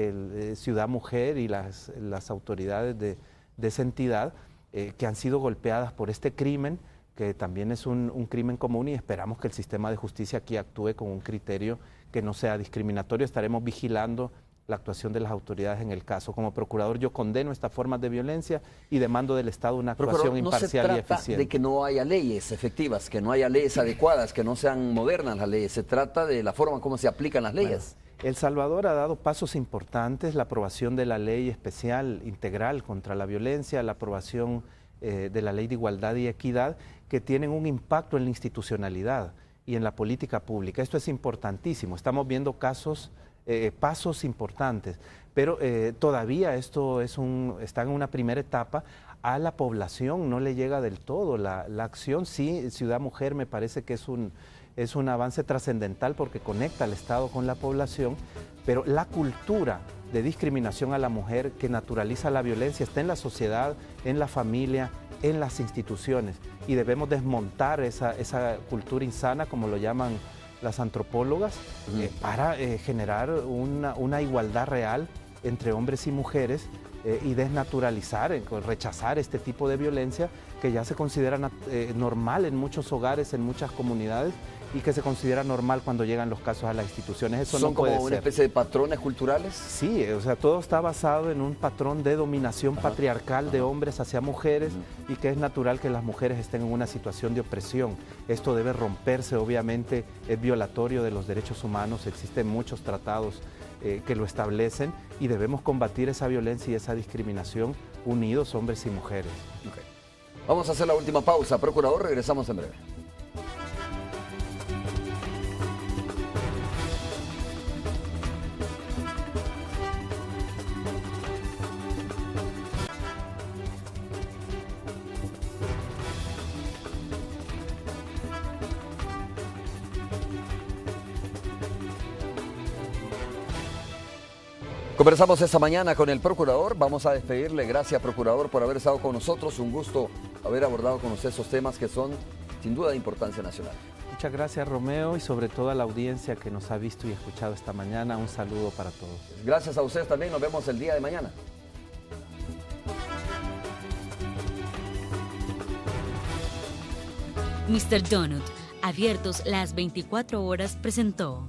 Ciudad Mujer y las autoridades de esa entidad que han sido golpeadas por este crimen, que también es un crimen común, y esperamos que el sistema de justicia aquí actúe con un criterio que no sea discriminatorio. Estaremos vigilando la actuación de las autoridades en el caso. Como procurador yo condeno estas formas de violencia y demando del Estado una actuación imparcial y eficiente. No se trata de que no haya leyes efectivas, que no haya leyes adecuadas, que no sean modernas las leyes, se trata de la forma como se aplican las leyes. Bueno, El Salvador ha dado pasos importantes, la aprobación de la ley especial integral contra la violencia, la aprobación de la ley de igualdad y equidad, que tienen un impacto en la institucionalidad y en la política pública. Esto es importantísimo. Estamos viendo pasos importantes, pero todavía esto está en una primera etapa. A la población no le llega del todo la acción. Sí, Ciudad Mujer me parece que es un avance trascendental porque conecta al Estado con la población, pero la cultura de discriminación a la mujer que naturaliza la violencia está en la sociedad, en la familia, en las instituciones, y debemos desmontar esa cultura insana, como lo llaman las antropólogas, para generar una igualdad real entre hombres y mujeres y desnaturalizar, rechazar este tipo de violencia que ya se considera normal en muchos hogares, en muchas comunidades, y que se considera normal cuando llegan los casos a las instituciones. Eso no puede ser. ¿Son como una especie de patrones culturales? Sí, o sea, todo está basado en un patrón de dominación patriarcal de hombres hacia mujeres, y que es natural que las mujeres estén en una situación de opresión. Esto debe romperse, obviamente, es violatorio de los derechos humanos, existen muchos tratados que lo establecen, y debemos combatir esa violencia y esa discriminación unidos, hombres y mujeres. Okay. Vamos a hacer la última pausa. Procurador, regresamos en breve. Conversamos esta mañana con el procurador. Vamos a despedirle. Gracias, procurador, por haber estado con nosotros. Un gusto haber abordado con usted esos temas que son sin duda de importancia nacional. Muchas gracias, Romeo, y sobre todo a la audiencia que nos ha visto y escuchado esta mañana. Un saludo para todos. Gracias a ustedes también. Nos vemos el día de mañana. Mr. Donut, abiertos las 24 horas, presentó.